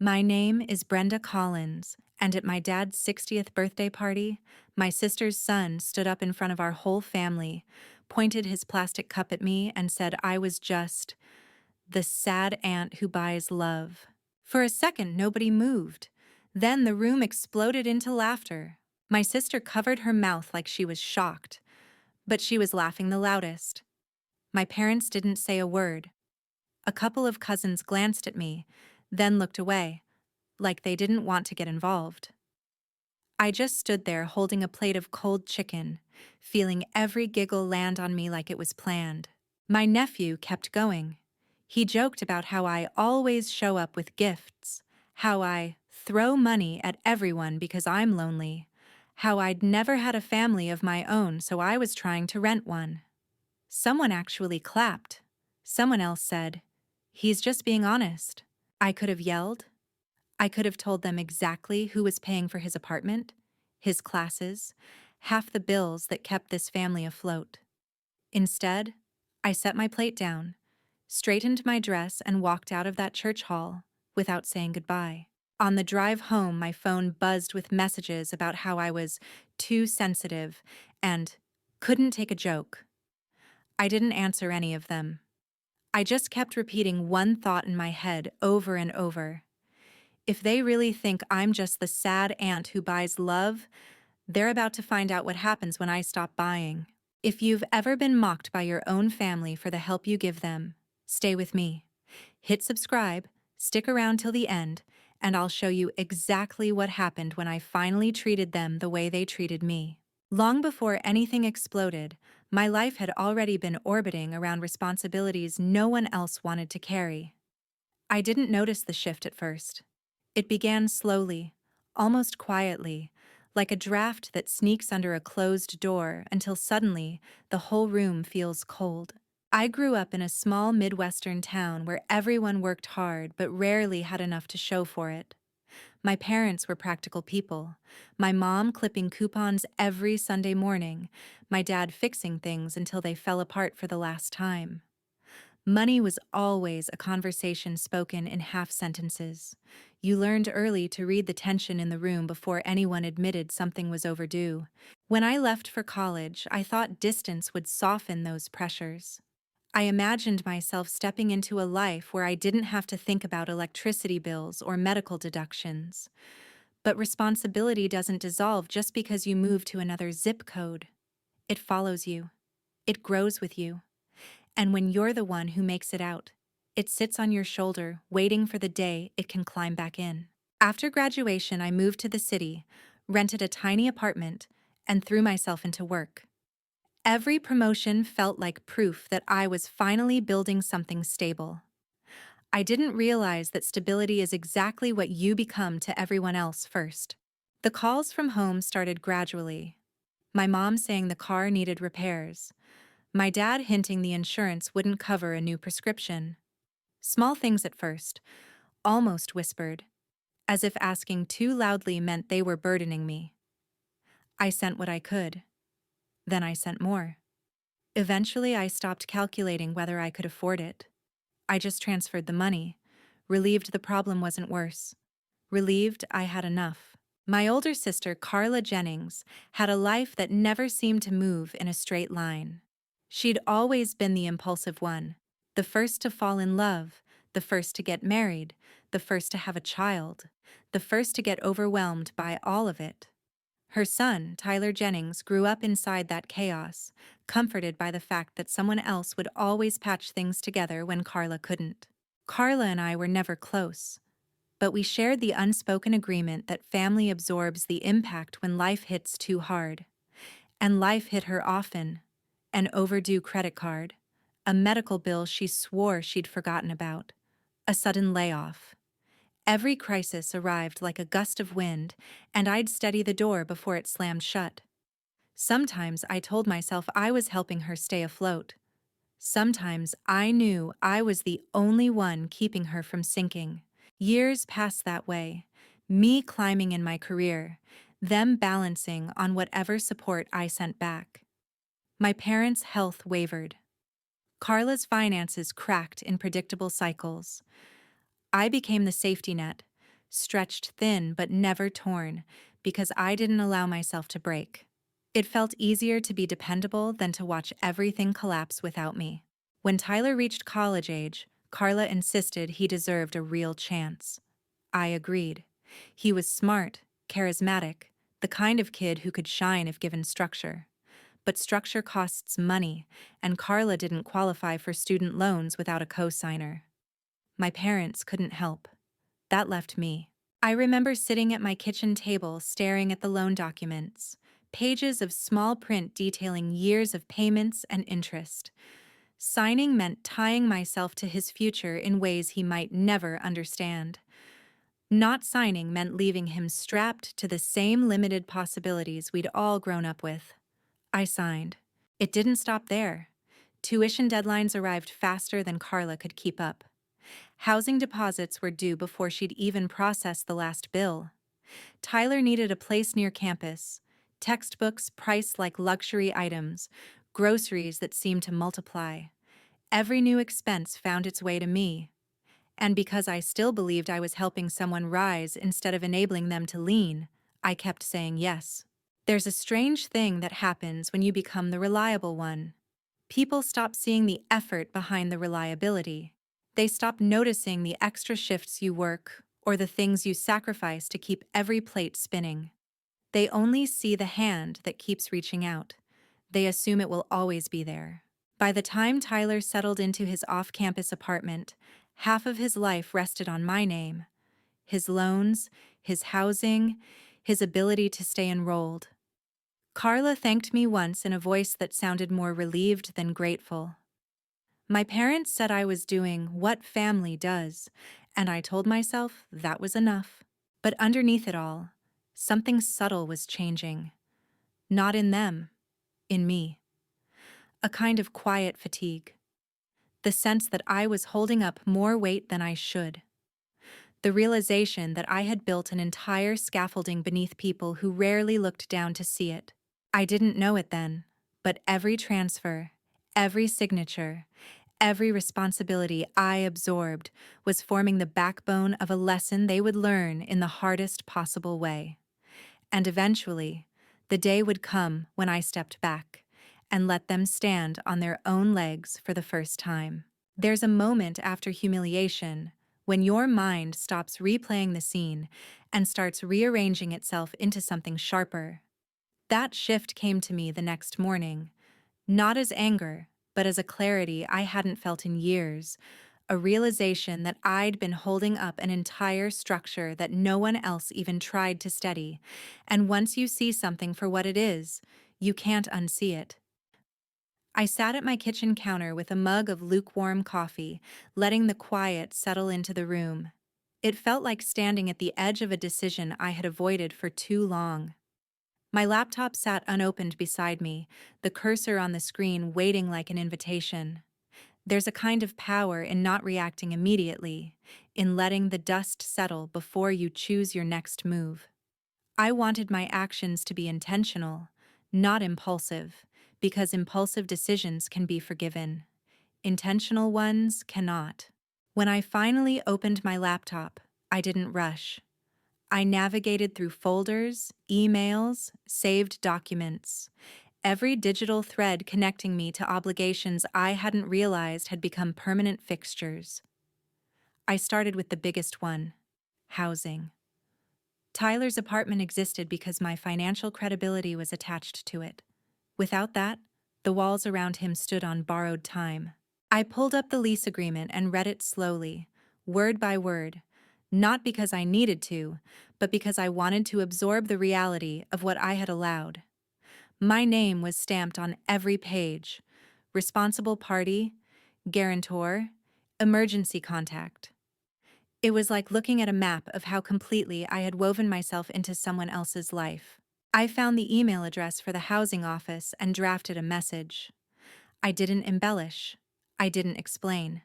My name is Brenda Collins, and at my dad's 60th birthday party, my sister's son stood up in front of our whole family, pointed his plastic cup at me, and said I was just the sad aunt who buys love. For a second, nobody moved. Then the room exploded into laughter. My sister covered her mouth like she was shocked, but she was laughing the loudest. My parents didn't say a word. A couple of cousins glanced at me, then looked away, like they didn't want to get involved. I just stood there holding a plate of cold chicken, feeling every giggle land on me like it was planned. My nephew kept going. He joked about how I always show up with gifts, how I throw money at everyone because I'm lonely, how I'd never had a family of my own, so I was trying to rent one. Someone actually clapped. Someone else said, "He's just being honest." I could have yelled. I could have told them exactly who was paying for his apartment, his classes, half the bills that kept this family afloat. Instead, I set my plate down, straightened my dress, and walked out of that church hall without saying goodbye. On the drive home, my phone buzzed with messages about how I was too sensitive and couldn't take a joke. I didn't answer any of them. I just kept repeating one thought in my head over and over. If they really think I'm just the sad aunt who buys love, they're about to find out what happens when I stop buying. If you've ever been mocked by your own family for the help you give them, stay with me. Hit subscribe, stick around till the end, and I'll show you exactly what happened when I finally treated them the way they treated me. Long before anything exploded, my life had already been orbiting around responsibilities no one else wanted to carry. I didn't notice the shift at first. It began slowly, almost quietly, like a draft that sneaks under a closed door until suddenly the whole room feels cold. I grew up in a small Midwestern town where everyone worked hard but rarely had enough to show for it. My parents were practical people, my mom clipping coupons every Sunday morning, my dad fixing things until they fell apart for the last time. Money was always a conversation spoken in half sentences. You learned early to read the tension in the room before anyone admitted something was overdue. When I left for college, I thought distance would soften those pressures. I imagined myself stepping into a life where I didn't have to think about electricity bills or medical deductions. But responsibility doesn't dissolve just because you move to another zip code. It follows you. It grows with you. And when you're the one who makes it out, it sits on your shoulder, waiting for the day it can climb back in. After graduation, I moved to the city, rented a tiny apartment, and threw myself into work. Every promotion felt like proof that I was finally building something stable. I didn't realize that stability is exactly what you become to everyone else first. The calls from home started gradually. My mom saying the car needed repairs. My dad hinting the insurance wouldn't cover a new prescription. Small things at first, almost whispered, as if asking too loudly meant they were burdening me. I sent what I could. Then I sent more. Eventually, I stopped calculating whether I could afford it. I just transferred the money, relieved the problem wasn't worse, relieved I had enough. My older sister, Carla Jennings, had a life that never seemed to move in a straight line. She'd always been the impulsive one, the first to fall in love, the first to get married, the first to have a child, the first to get overwhelmed by all of it. Her son, Tyler Jennings, grew up inside that chaos, comforted by the fact that someone else would always patch things together when Carla couldn't. Carla and I were never close, but we shared the unspoken agreement that family absorbs the impact when life hits too hard. And life hit her often. An overdue credit card, a medical bill she swore she'd forgotten about, a sudden layoff. Every crisis arrived like a gust of wind, and I'd steady the door before it slammed shut. Sometimes I told myself I was helping her stay afloat. Sometimes I knew I was the only one keeping her from sinking. Years passed that way, me climbing in my career, them balancing on whatever support I sent back. My parents' health wavered. Carla's finances cracked in predictable cycles. I became the safety net, stretched thin but never torn, because I didn't allow myself to break. It felt easier to be dependable than to watch everything collapse without me. When Tyler reached college age, Carla insisted he deserved a real chance. I agreed. He was smart, charismatic, the kind of kid who could shine if given structure. But structure costs money, and Carla didn't qualify for student loans without a co-signer. My parents couldn't help. That left me. I remember sitting at my kitchen table staring at the loan documents, pages of small print detailing years of payments and interest. Signing meant tying myself to his future in ways he might never understand. Not signing meant leaving him strapped to the same limited possibilities we'd all grown up with. I signed. It didn't stop there. Tuition deadlines arrived faster than Carla could keep up. Housing deposits were due before she'd even processed the last bill. Tyler needed a place near campus, textbooks priced like luxury items, groceries that seemed to multiply. Every new expense found its way to me. And because I still believed I was helping someone rise instead of enabling them to lean, I kept saying yes. There's a strange thing that happens when you become the reliable one. People stop seeing the effort behind the reliability. They stop noticing the extra shifts you work or the things you sacrifice to keep every plate spinning. They only see the hand that keeps reaching out. They assume it will always be there. By the time Tyler settled into his off-campus apartment, half of his life rested on my name. His loans, his housing, his ability to stay enrolled. Carla thanked me once in a voice that sounded more relieved than grateful. My parents said I was doing what family does, and I told myself that was enough. But underneath it all, something subtle was changing. Not in them, in me. A kind of quiet fatigue. The sense that I was holding up more weight than I should. The realization that I had built an entire scaffolding beneath people who rarely looked down to see it. I didn't know it then, but every transfer, every signature, every responsibility I absorbed was forming the backbone of a lesson they would learn in the hardest possible way. And eventually, the day would come when I stepped back and let them stand on their own legs for the first time. There's a moment after humiliation when your mind stops replaying the scene and starts rearranging itself into something sharper. That shift came to me the next morning, not as anger, but as a clarity I hadn't felt in years, a realization that I'd been holding up an entire structure that no one else even tried to steady, and once you see something for what it is, you can't unsee it. I sat at my kitchen counter with a mug of lukewarm coffee, letting the quiet settle into the room. It felt like standing at the edge of a decision I had avoided for too long. My laptop sat unopened beside me, the cursor on the screen waiting like an invitation. There's a kind of power in not reacting immediately, in letting the dust settle before you choose your next move. I wanted my actions to be intentional, not impulsive, because impulsive decisions can be forgiven. Intentional ones cannot. When I finally opened my laptop, I didn't rush. I navigated through folders, emails, saved documents, every digital thread connecting me to obligations I hadn't realized had become permanent fixtures. I started with the biggest one: housing. Tyler's apartment existed because my financial credibility was attached to it. Without that, the walls around him stood on borrowed time. I pulled up the lease agreement and read it slowly, word by word, not because I needed to, but because I wanted to absorb the reality of what I had allowed. My name was stamped on every page: responsible party, guarantor, emergency contact. It was like looking at a map of how completely I had woven myself into someone else's life. I found the email address for the housing office and drafted a message. I didn't embellish. I didn't explain.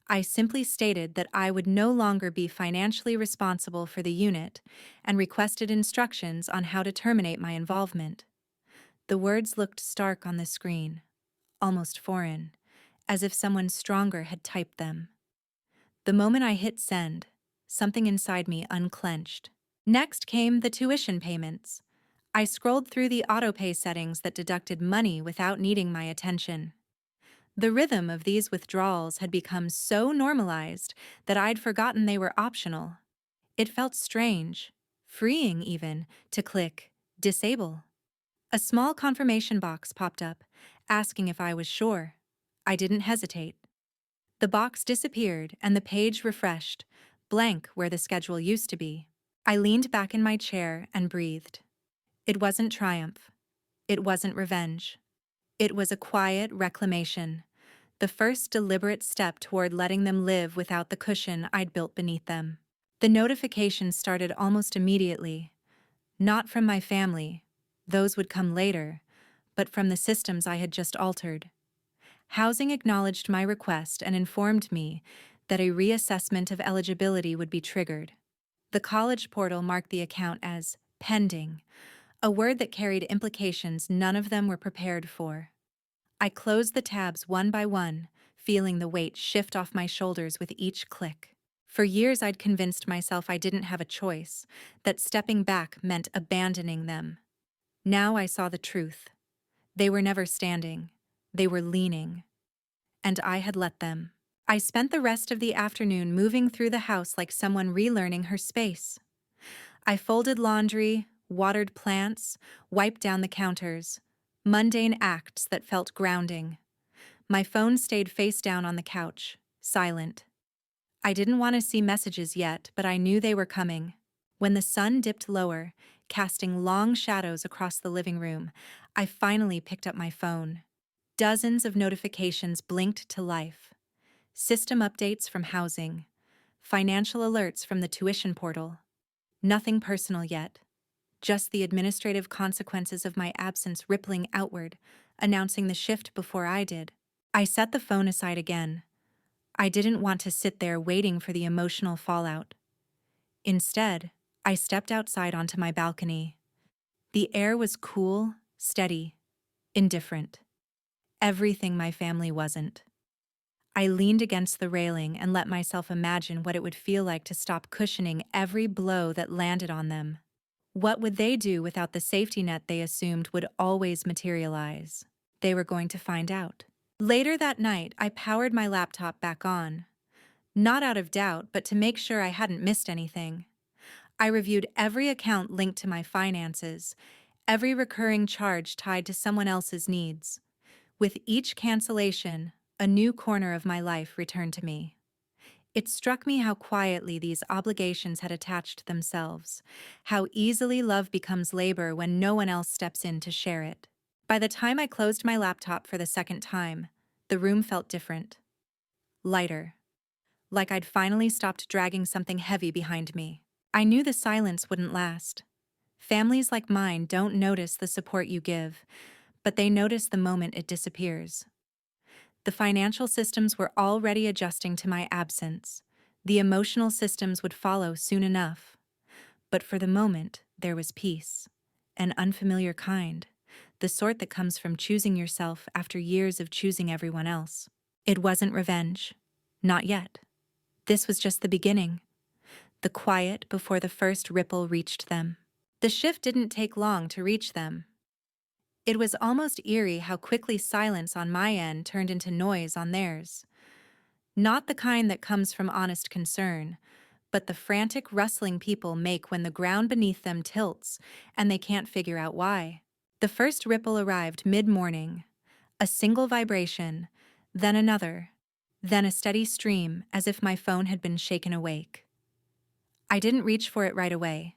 I simply stated that I would no longer be financially responsible for the unit and requested instructions on how to terminate my involvement. The words looked stark on the screen, almost foreign, as if someone stronger had typed them. The moment I hit send, something inside me unclenched. Next came the tuition payments. I scrolled through the autopay settings that deducted money without needing my attention. The rhythm of these withdrawals had become so normalized that I'd forgotten they were optional. It felt strange, freeing even, to click disable. A small confirmation box popped up, asking if I was sure. I didn't hesitate. The box disappeared and the page refreshed, blank where the schedule used to be. I leaned back in my chair and breathed. It wasn't triumph. It wasn't revenge. It was a quiet reclamation, the first deliberate step toward letting them live without the cushion I'd built beneath them. The notifications started almost immediately, not from my family, those would come later, but from the systems I had just altered. Housing acknowledged my request and informed me that a reassessment of eligibility would be triggered. The college portal marked the account as pending, a word that carried implications none of them were prepared for. I closed the tabs one by one, feeling the weight shift off my shoulders with each click. For years I'd convinced myself I didn't have a choice, that stepping back meant abandoning them. Now I saw the truth. They were never standing. They were leaning. And I had let them. I spent the rest of the afternoon moving through the house like someone relearning her space. I folded laundry, watered plants, wiped down the counters, mundane acts that felt grounding. My phone stayed face down on the couch, silent. I didn't want to see messages yet, but I knew they were coming. When the sun dipped lower, casting long shadows across the living room, I finally picked up my phone. Dozens of notifications blinked to life. System updates from housing. Financial alerts from the tuition portal. Nothing personal yet. Just the administrative consequences of my absence rippling outward, announcing the shift before I did. I set the phone aside again. I didn't want to sit there waiting for the emotional fallout. Instead, I stepped outside onto my balcony. The air was cool, steady, indifferent. Everything my family wasn't. I leaned against the railing and let myself imagine what it would feel like to stop cushioning every blow that landed on them. What would they do without the safety net they assumed would always materialize? They were going to find out. Later that night, I powered my laptop back on. Not out of doubt, but to make sure I hadn't missed anything. I reviewed every account linked to my finances, every recurring charge tied to someone else's needs. With each cancellation, a new corner of my life returned to me. It struck me how quietly these obligations had attached themselves, how easily love becomes labor when no one else steps in to share it. By the time I closed my laptop for the second time, the room felt different. Lighter. Like I'd finally stopped dragging something heavy behind me. I knew the silence wouldn't last. Families like mine don't notice the support you give, but they notice the moment it disappears. The financial systems were already adjusting to my absence. The emotional systems would follow soon enough. But for the moment, there was peace. An unfamiliar kind. The sort that comes from choosing yourself after years of choosing everyone else. It wasn't revenge. Not yet. This was just the beginning. The quiet before the first ripple reached them. The shift didn't take long to reach them. It was almost eerie how quickly silence on my end turned into noise on theirs. Not the kind that comes from honest concern, but the frantic rustling people make when the ground beneath them tilts and they can't figure out why. The first ripple arrived mid-morning, a single vibration, then another, then a steady stream as if my phone had been shaken awake. I didn't reach for it right away.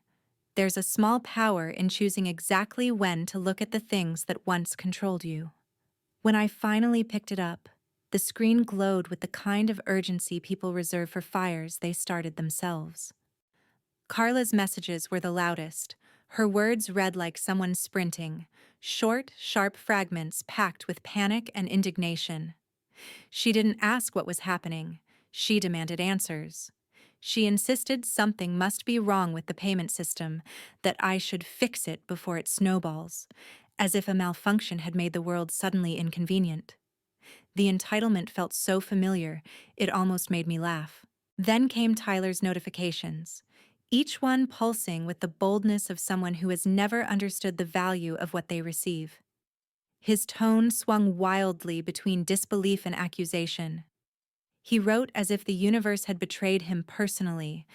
There's a small power in choosing exactly when to look at the things that once controlled you. When I finally picked it up, the screen glowed with the kind of urgency people reserve for fires they started themselves. Carla's messages were the loudest, her words read like someone sprinting, short, sharp fragments packed with panic and indignation. She didn't ask what was happening, she demanded answers. She insisted something must be wrong with the payment system, that I should fix it before it snowballs, as if a malfunction had made the world suddenly inconvenient. The entitlement felt so familiar, it almost made me laugh. Then came Tyler's notifications, each one pulsing with the boldness of someone who has never understood the value of what they receive. His tone swung wildly between disbelief and accusation. He wrote as if the universe had betrayed him personally,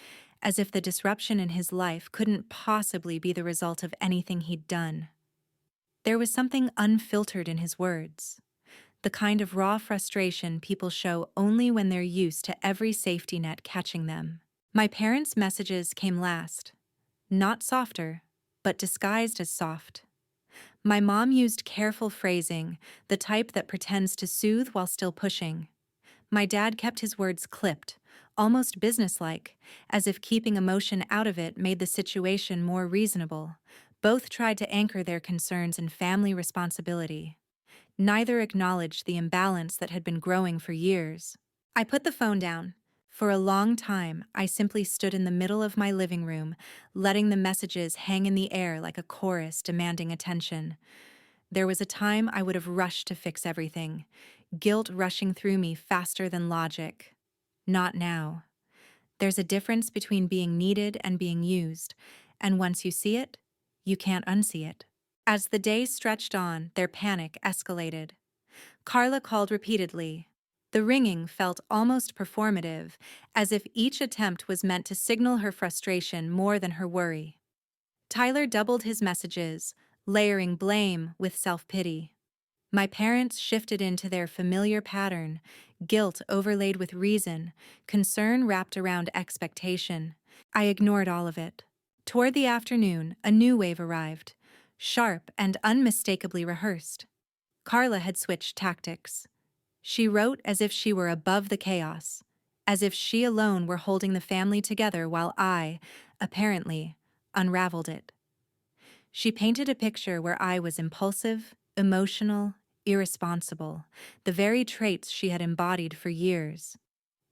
as if the disruption in his life couldn't possibly be the result of anything he'd done. There was something unfiltered in his words, the kind of raw frustration people show only when they're used to every safety net catching them. My parents' messages came last, not softer, but disguised as soft. My mom used careful phrasing, the type that pretends to soothe while still pushing. My dad kept his words clipped, almost businesslike, as if keeping emotion out of it made the situation more reasonable. Both tried to anchor their concerns in family responsibility. Neither acknowledged the imbalance that had been growing for years. I put the phone down. For a long time, I simply stood in the middle of my living room, letting the messages hang in the air like a chorus demanding attention. There was a time I would have rushed to fix everything, guilt rushing through me faster than logic. Not now. There's a difference between being needed and being used, and once you see it, you can't unsee it. As the days stretched on, their panic escalated. Carla called repeatedly. The ringing felt almost performative, as if each attempt was meant to signal her frustration more than her worry. Tyler doubled his messages, layering blame with self-pity. My parents shifted into their familiar pattern, guilt overlaid with reason, concern wrapped around expectation. I ignored all of it. Toward the afternoon, a new wave arrived, sharp and unmistakably rehearsed. Carla had switched tactics. She wrote as if she were above the chaos, as if she alone were holding the family together while I, apparently, unraveled it. She painted a picture where I was impulsive, emotional, irresponsible, the very traits she had embodied for years.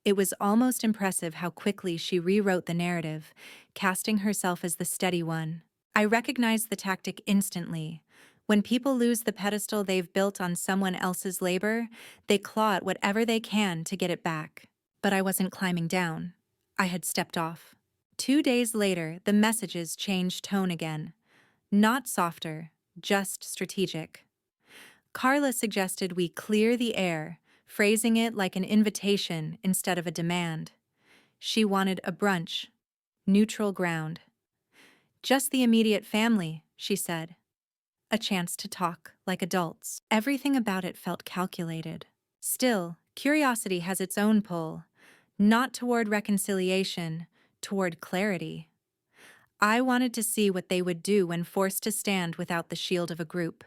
It was almost impressive how quickly she rewrote the narrative, casting herself as the steady one. I recognized the tactic instantly. When people lose the pedestal they've built on someone else's labor, they claw at whatever they can to get it back. But I wasn't climbing down. I had stepped off. 2 days later, the messages changed tone again. Not softer, just strategic. Carla suggested we clear the air, phrasing it like an invitation instead of a demand. She wanted a brunch, neutral ground. Just the immediate family, she said. A chance to talk like adults. Everything about it felt calculated. Still, curiosity has its own pull, not toward reconciliation, toward clarity. I wanted to see what they would do when forced to stand without the shield of a group.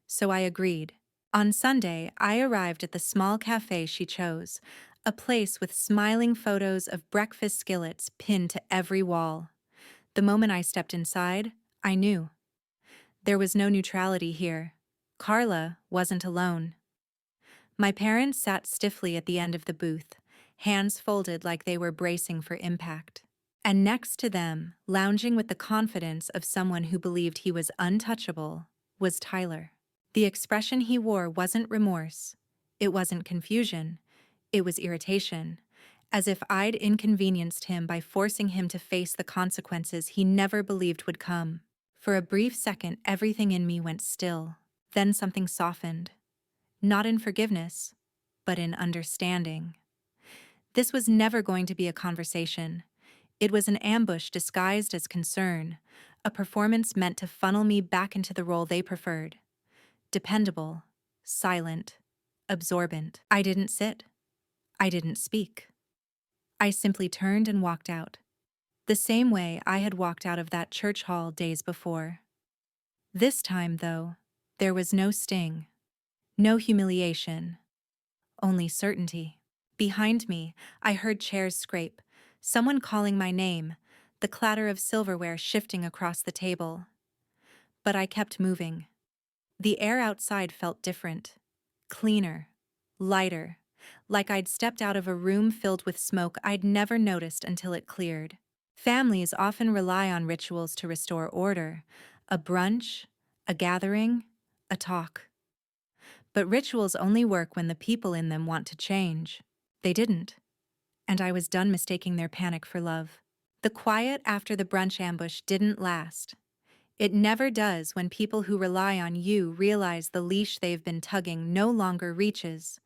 So I agreed. On Sunday, I arrived at the small cafe she chose, a place with smiling photos of breakfast skillets pinned to every wall. The moment I stepped inside, I knew. There was no neutrality here. Carla wasn't alone. My parents sat stiffly at the end of the booth, hands folded like they were bracing for impact. And next to them, lounging with the confidence of someone who believed he was untouchable, was Tyler. The expression he wore wasn't remorse. It wasn't confusion. It was irritation, as if I'd inconvenienced him by forcing him to face the consequences he never believed would come. For a brief second, everything in me went still. Then something softened. Not in forgiveness, but in understanding. This was never going to be a conversation. It was an ambush disguised as concern, a performance meant to funnel me back into the role they preferred. Dependable, silent, absorbent. I didn't sit. I didn't speak. I simply turned and walked out. The same way I had walked out of that church hall days before. This time, though, there was no sting, no humiliation, only certainty. Behind me, I heard chairs scrape, someone calling my name, the clatter of silverware shifting across the table. But I kept moving. The air outside felt different, cleaner, lighter, like I'd stepped out of a room filled with smoke I'd never noticed until it cleared. Families often rely on rituals to restore order, a brunch, a gathering, a talk. But rituals only work when the people in them want to change. They didn't. and I was done mistaking their panic for love. The quiet after the brunch ambush didn't last. It never does when people who rely on you realize the leash they've been tugging no longer reaches.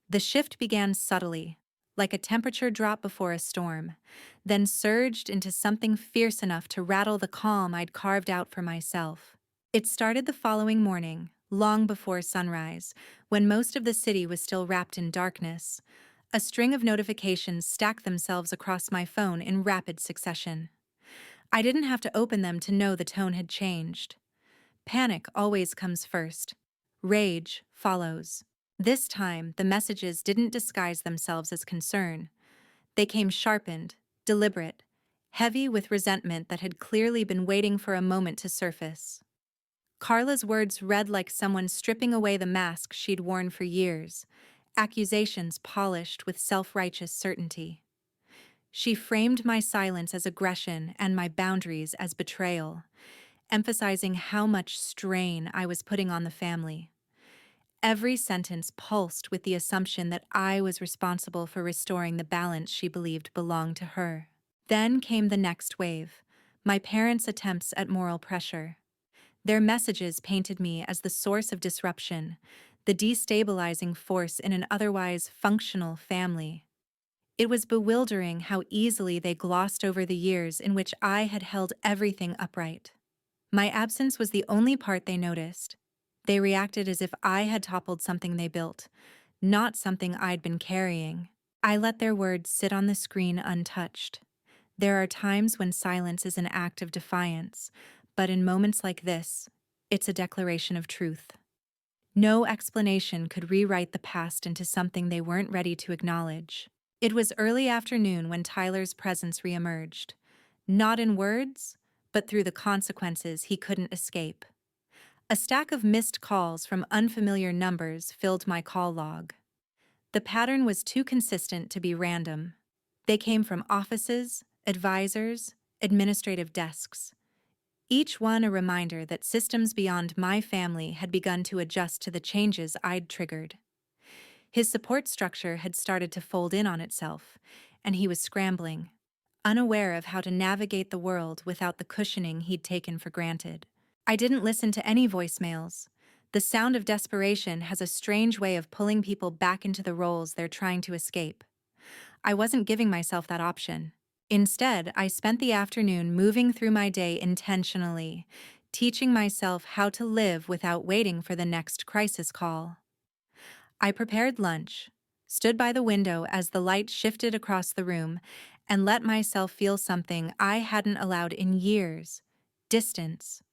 The shift began subtly, like a temperature drop before a storm, then surged into something fierce enough to rattle the calm I'd carved out for myself. It started the following morning, long before sunrise, when most of the city was still wrapped in darkness. A string of notifications stacked themselves across my phone in rapid succession. I didn't have to open them to know the tone had changed. Panic always comes first. Rage follows. This time, the messages didn't disguise themselves as concern. They came sharpened, deliberate, heavy with resentment that had clearly been waiting for a moment to surface. Carla's words read like someone stripping away the mask she'd worn for years, accusations polished with self-righteous certainty. She framed my silence as aggression and my boundaries as betrayal, emphasizing how much strain I was putting on the family. Every sentence pulsed with the assumption that I was responsible for restoring the balance she believed belonged to her. Then came the next wave, my parents' attempts at moral pressure. Their messages painted me as the source of disruption, the destabilizing force in an otherwise functional family. It was bewildering how easily they glossed over the years in which I had held everything upright. My absence was the only part they noticed. They reacted as if I had toppled something they built, not something I'd been carrying. I let their words sit on the screen untouched. There are times when silence is an act of defiance, but in moments like this, it's a declaration of truth. No explanation could rewrite the past into something they weren't ready to acknowledge. It was early afternoon when Tyler's presence reemerged. Not in words, but through the consequences he couldn't escape. A stack of missed calls from unfamiliar numbers filled my call log. The pattern was too consistent to be random. They came from offices, advisors, administrative desks. Each one a reminder that systems beyond my family had begun to adjust to the changes I'd triggered. His support structure had started to fold in on itself, and he was scrambling, unaware of how to navigate the world without the cushioning he'd taken for granted. I didn't listen to any voicemails. The sound of desperation has a strange way of pulling people back into the roles they're trying to escape. I wasn't giving myself that option. Instead, I spent the afternoon moving through my day intentionally, teaching myself how to live without waiting for the next crisis call. I prepared lunch, stood by the window as the light shifted across the room, and let myself feel something I hadn't allowed in years: distance.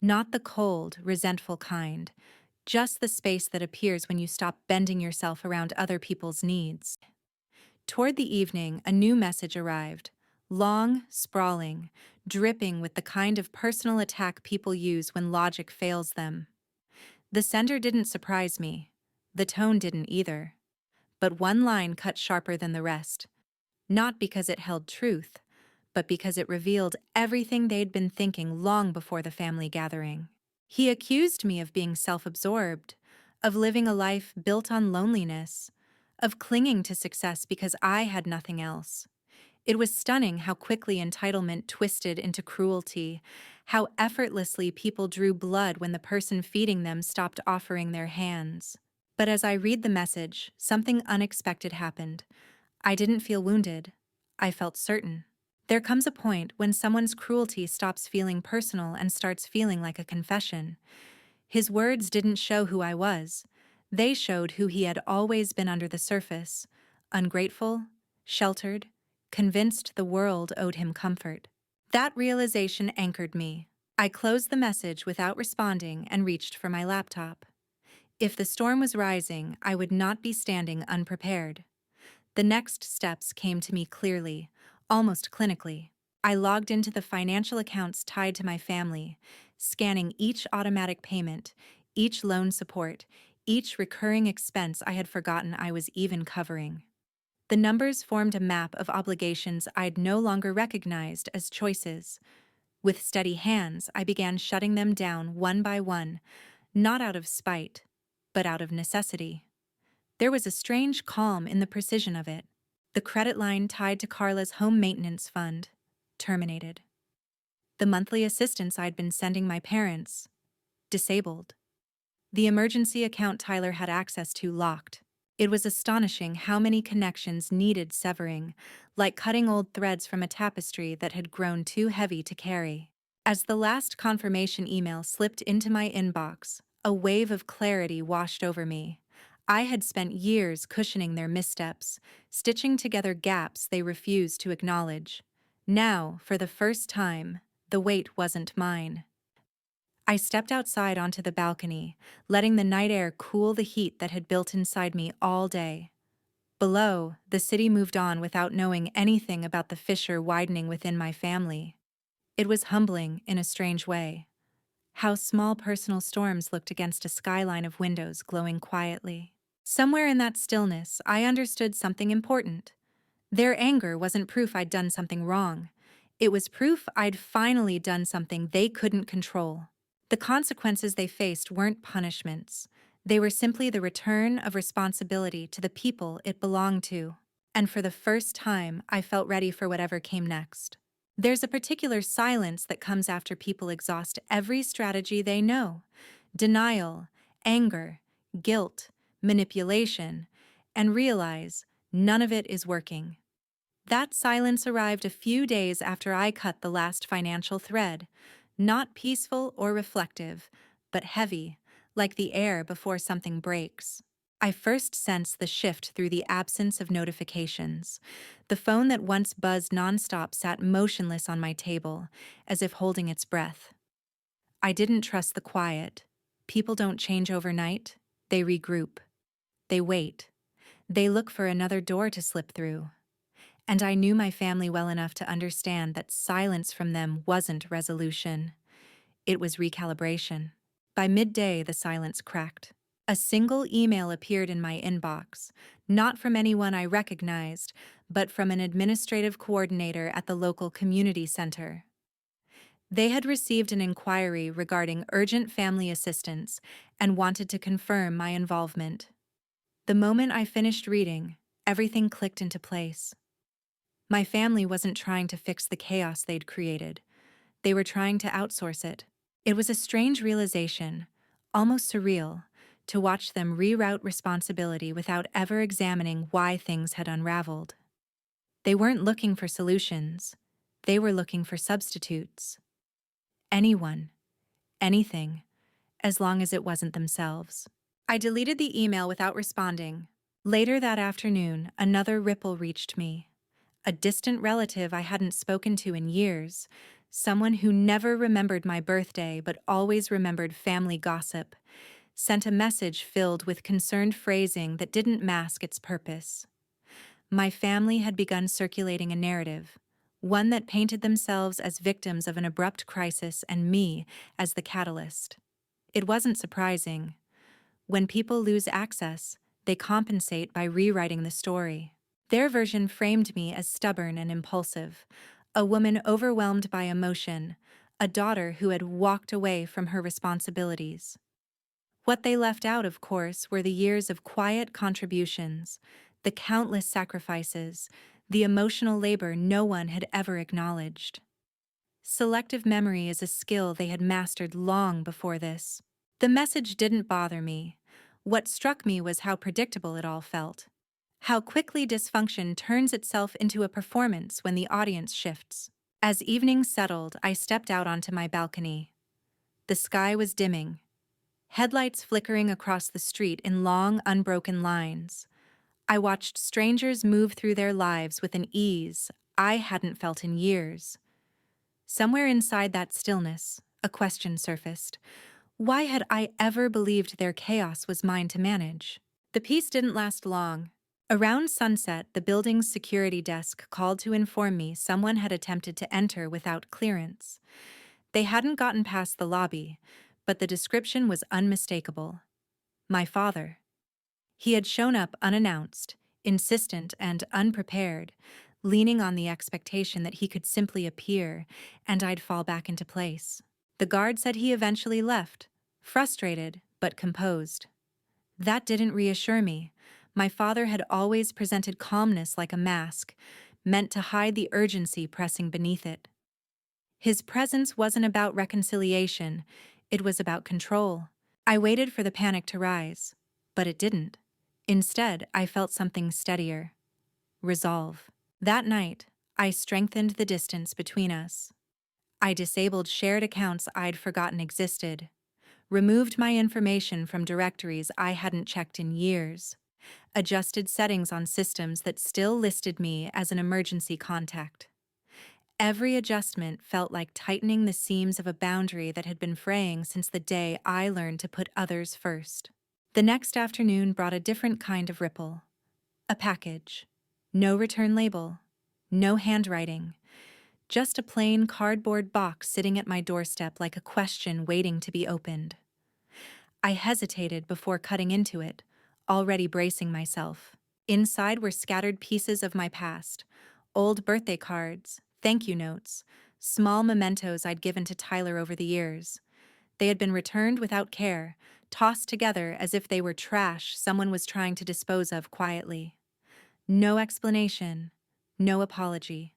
Not the cold, resentful kind, just the space that appears when you stop bending yourself around other people's needs. Toward the evening, a new message arrived, long, sprawling, dripping with the kind of personal attack people use when logic fails them. The sender didn't surprise me. The tone didn't either. But one line cut sharper than the rest, not because it held truth, but because it revealed everything they'd been thinking long before the family gathering. He accused me of being self-absorbed, of living a life built on loneliness, of clinging to success because I had nothing else. It was stunning how quickly entitlement twisted into cruelty, how effortlessly people drew blood when the person feeding them stopped offering their hands. But as I read the message, something unexpected happened. I didn't feel wounded. I felt certain. There comes a point when someone's cruelty stops feeling personal and starts feeling like a confession. His words didn't show who I was. They showed who he had always been under the surface: ungrateful, sheltered, convinced the world owed him comfort. That realization anchored me. I closed the message without responding and reached for my laptop. If the storm was rising, I would not be standing unprepared. The next steps came to me clearly, almost clinically. I logged into the financial accounts tied to my family, scanning each automatic payment, each loan support, each recurring expense I had forgotten I was even covering. The numbers formed a map of obligations I'd no longer recognized as choices. With steady hands, I began shutting them down one by one, not out of spite, but out of necessity. There was a strange calm in the precision of it. The credit line tied to Carla's home maintenance fund terminated. The monthly assistance I'd been sending my parents disabled. The emergency account Tyler had access to locked. It was astonishing how many connections needed severing, like cutting old threads from a tapestry that had grown too heavy to carry. As the last confirmation email slipped into my inbox, a wave of clarity washed over me. I had spent years cushioning their missteps, stitching together gaps they refused to acknowledge. Now, for the first time, the weight wasn't mine. I stepped outside onto the balcony, letting the night air cool the heat that had built inside me all day. Below, the city moved on without knowing anything about the fissure widening within my family. It was humbling in a strange way. How small personal storms looked against a skyline of windows glowing quietly. Somewhere in that stillness, I understood something important. Their anger wasn't proof I'd done something wrong. It was proof I'd finally done something they couldn't control. The consequences they faced weren't punishments. They were simply the return of responsibility to the people it belonged to. And for the first time, I felt ready for whatever came next. There's a particular silence that comes after people exhaust every strategy they know. Denial, anger, guilt, manipulation, and realize none of it is working. That silence arrived a few days after I cut the last financial thread. Not peaceful or reflective, but heavy, like the air before something breaks. I first sensed the shift through the absence of notifications. The phone that once buzzed nonstop sat motionless on my table, as if holding its breath. I didn't trust the quiet. People don't change overnight. They regroup. They wait. They look for another door to slip through. And I knew my family well enough to understand that silence from them wasn't resolution. It was recalibration. By midday, the silence cracked. A single email appeared in my inbox, not from anyone I recognized, but from an administrative coordinator at the local community center. They had received an inquiry regarding urgent family assistance and wanted to confirm my involvement. The moment I finished reading, everything clicked into place. My family wasn't trying to fix the chaos they'd created. They were trying to outsource it. It was a strange realization, almost surreal, to watch them reroute responsibility without ever examining why things had unraveled. They weren't looking for solutions. They were looking for substitutes. Anyone, anything, as long as it wasn't themselves. I deleted the email without responding. Later that afternoon, another ripple reached me. A distant relative I hadn't spoken to in years, someone who never remembered my birthday but always remembered family gossip, sent a message filled with concerned phrasing that didn't mask its purpose. My family had begun circulating a narrative, one that painted themselves as victims of an abrupt crisis and me as the catalyst. It wasn't surprising. When people lose access, they compensate by rewriting the story. Their version framed me as stubborn and impulsive, a woman overwhelmed by emotion, a daughter who had walked away from her responsibilities. What they left out, of course, were the years of quiet contributions, the countless sacrifices, the emotional labor no one had ever acknowledged. Selective memory is a skill they had mastered long before this. The message didn't bother me. What struck me was how predictable it all felt. How quickly dysfunction turns itself into a performance when the audience shifts. As evening settled, I stepped out onto my balcony. The sky was dimming, headlights flickering across the street in long, unbroken lines. I watched strangers move through their lives with an ease I hadn't felt in years. Somewhere inside that stillness, a question surfaced. Why had I ever believed their chaos was mine to manage? The peace didn't last long. Around sunset, the building's security desk called to inform me someone had attempted to enter without clearance. They hadn't gotten past the lobby, but the description was unmistakable. My father. He had shown up unannounced, insistent and unprepared, leaning on the expectation that he could simply appear and I'd fall back into place. The guard said he eventually left, frustrated but composed. That didn't reassure me. My father had always presented calmness like a mask, meant to hide the urgency pressing beneath it. His presence wasn't about reconciliation, it was about control. I waited for the panic to rise, but it didn't. Instead, I felt something steadier. Resolve. That night, I strengthened the distance between us. I disabled shared accounts I'd forgotten existed, removed my information from directories I hadn't checked in years, adjusted settings on systems that still listed me as an emergency contact. Every adjustment felt like tightening the seams of a boundary that had been fraying since the day I learned to put others first. The next afternoon brought a different kind of ripple. A package. No return label. No handwriting. Just a plain cardboard box sitting at my doorstep like a question waiting to be opened. I hesitated before cutting into it, already bracing myself. Inside were scattered pieces of my past, old birthday cards, thank you notes, small mementos I'd given to Tyler over the years. They had been returned without care, tossed together as if they were trash someone was trying to dispose of quietly. No explanation, no apology.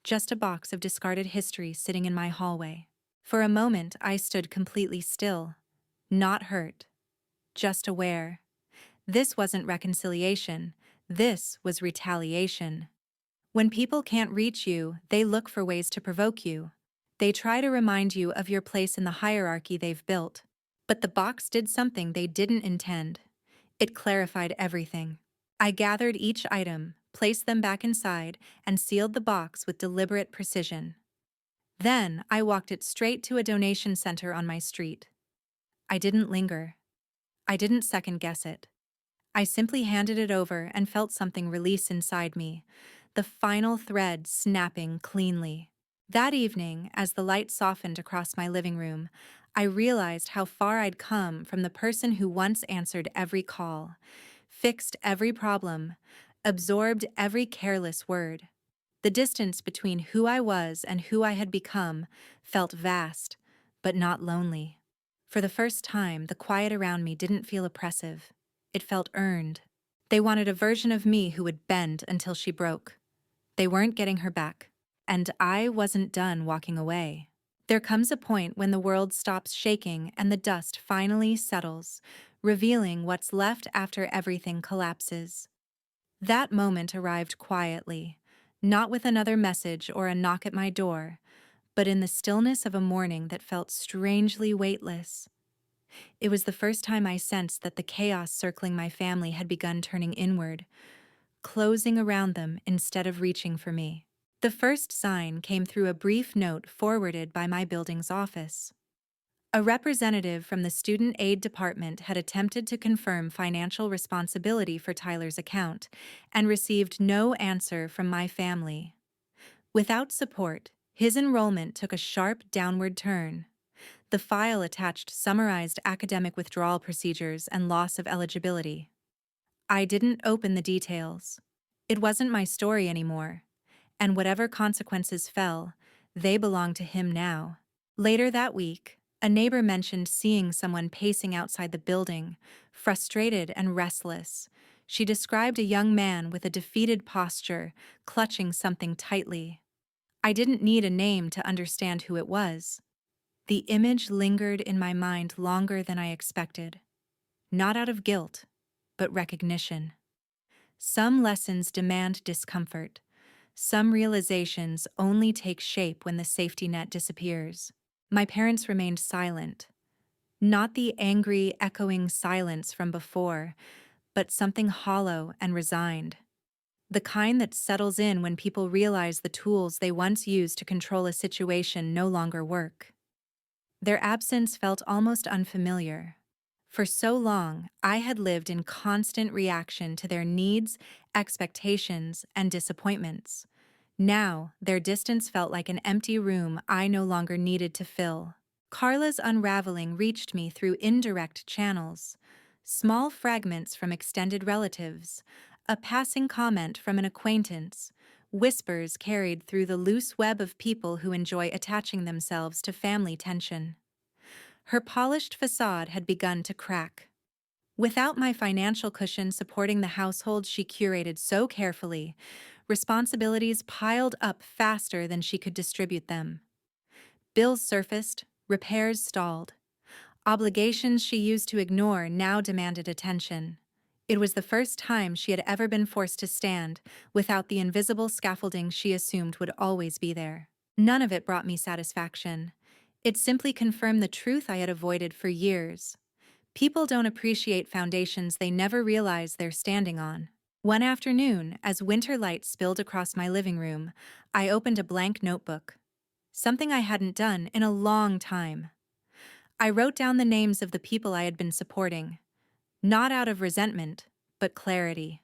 Just a box of discarded history sitting in my hallway. For a moment, I stood completely still, not hurt, just aware. This wasn't reconciliation, this was retaliation. When people can't reach you, they look for ways to provoke you. They try to remind you of your place in the hierarchy they've built. But the box did something they didn't intend. It clarified everything. I gathered each item, placed them back inside, and sealed the box with deliberate precision. Then I walked it straight to a donation center on my street. I didn't linger. I didn't second-guess it. I simply handed it over and felt something release inside me, the final thread snapping cleanly. That evening, as the light softened across my living room, I realized how far I'd come from the person who once answered every call, fixed every problem, absorbed every careless word. The distance between who I was and who I had become felt vast, but not lonely. For the first time, the quiet around me didn't feel oppressive. It felt earned. They wanted a version of me who would bend until she broke. They weren't getting her back. And I wasn't done walking away. There comes a point when the world stops shaking and the dust finally settles, revealing what's left after everything collapses. That moment arrived quietly, not with another message or a knock at my door, but in the stillness of a morning that felt strangely weightless. It was the first time I sensed that the chaos circling my family had begun turning inward, closing around them instead of reaching for me. The first sign came through a brief note forwarded by my building's office. A representative from the student aid department had attempted to confirm financial responsibility for Tyler's account and received no answer from my family. Without support, his enrollment took a sharp downward turn. The file attached summarized academic withdrawal procedures and loss of eligibility. I didn't open the details. It wasn't my story anymore, and whatever consequences fell, they belonged to him now. Later that week, a neighbor mentioned seeing someone pacing outside the building, frustrated and restless. She described a young man with a defeated posture, clutching something tightly. I didn't need a name to understand who it was. The image lingered in my mind longer than I expected. Not out of guilt, but recognition. Some lessons demand discomfort. Some realizations only take shape when the safety net disappears. My parents remained silent. Not the angry, echoing silence from before, but something hollow and resigned. The kind that settles in when people realize the tools they once used to control a situation no longer work. Their absence felt almost unfamiliar. For so long, I had lived in constant reaction to their needs, expectations, and disappointments. Now, their distance felt like an empty room I no longer needed to fill. Carla's unraveling reached me through indirect channels. Small fragments from extended relatives, a passing comment from an acquaintance, whispers carried through the loose web of people who enjoy attaching themselves to family tension. Her polished facade had begun to crack. Without my financial cushion supporting the household she curated so carefully, responsibilities piled up faster than she could distribute them. Bills surfaced, repairs stalled. Obligations she used to ignore now demanded attention. It was the first time she had ever been forced to stand without the invisible scaffolding she assumed would always be there. None of it brought me satisfaction. It simply confirmed the truth I had avoided for years. People don't appreciate foundations they never realize they're standing on. One afternoon, as winter light spilled across my living room, I opened a blank notebook. Something I hadn't done in a long time. I wrote down the names of the people I had been supporting. Not out of resentment, but clarity.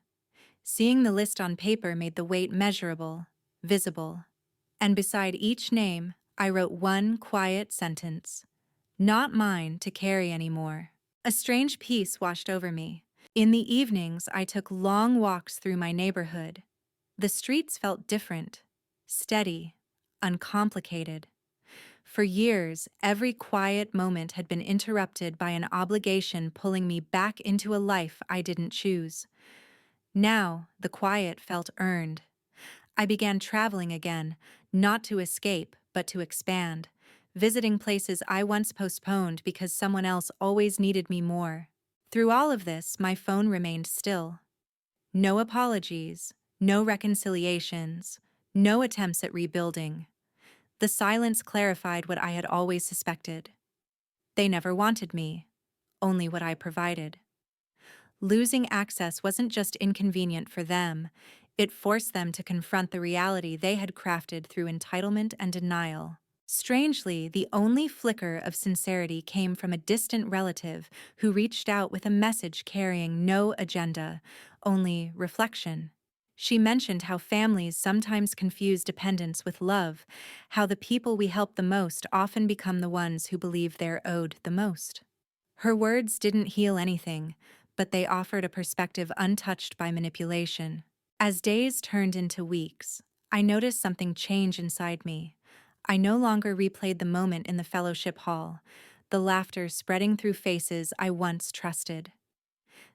Seeing the list on paper made the weight measurable, visible. And beside each name, I wrote one quiet sentence. Not mine to carry anymore. A strange peace washed over me. In the evenings, I took long walks through my neighborhood. The streets felt different, steady, uncomplicated. For years, every quiet moment had been interrupted by an obligation pulling me back into a life I didn't choose. Now, the quiet felt earned. I began traveling again, not to escape, but to expand, visiting places I once postponed because someone else always needed me more. Through all of this, my phone remained still. No apologies, no reconciliations, no attempts at rebuilding. The silence clarified what I had always suspected. They never wanted me, only what I provided. Losing access wasn't just inconvenient for them, it forced them to confront the reality they had crafted through entitlement and denial. Strangely, the only flicker of sincerity came from a distant relative who reached out with a message carrying no agenda, only reflection. She mentioned how families sometimes confuse dependence with love, how the people we help the most often become the ones who believe they're owed the most. Her words didn't heal anything, but they offered a perspective untouched by manipulation. As days turned into weeks, I noticed something change inside me. I no longer replayed the moment in the fellowship hall, the laughter spreading through faces I once trusted.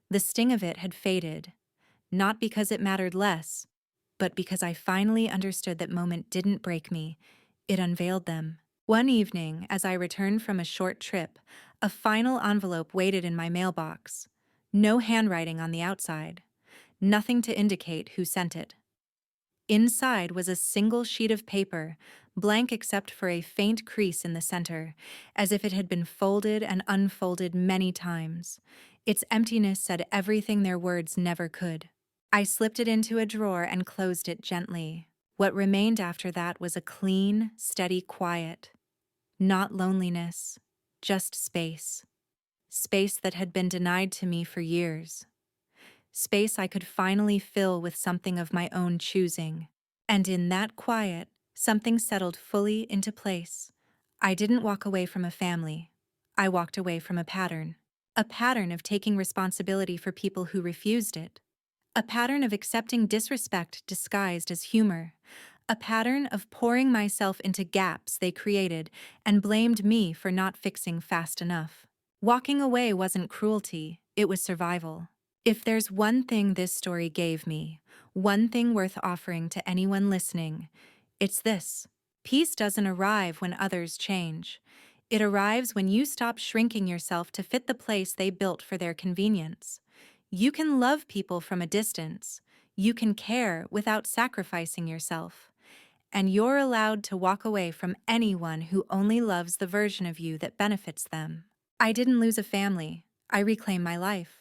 The sting of it had faded, not because it mattered less, but because I finally understood that moment didn't break me, it unveiled them. One evening, as I returned from a short trip, a final envelope waited in my mailbox. No handwriting on the outside, nothing to indicate who sent it. Inside was a single sheet of paper, blank except for a faint crease in the center, as if it had been folded and unfolded many times. Its emptiness said everything their words never could. I slipped it into a drawer and closed it gently. What remained after that was a clean, steady quiet. Not loneliness, just space. Space that had been denied to me for years. Space I could finally fill with something of my own choosing. And in that quiet, something settled fully into place. I didn't walk away from a family. I walked away from a pattern. A pattern of taking responsibility for people who refused it. A pattern of accepting disrespect disguised as humor. A pattern of pouring myself into gaps they created and blamed me for not fixing fast enough. Walking away wasn't cruelty, it was survival. If there's one thing this story gave me, one thing worth offering to anyone listening, it's this. Peace doesn't arrive when others change. It arrives when you stop shrinking yourself to fit the place they built for their convenience. You can love people from a distance. You can care without sacrificing yourself. And you're allowed to walk away from anyone who only loves the version of you that benefits them. I didn't lose a family. I reclaimed my life.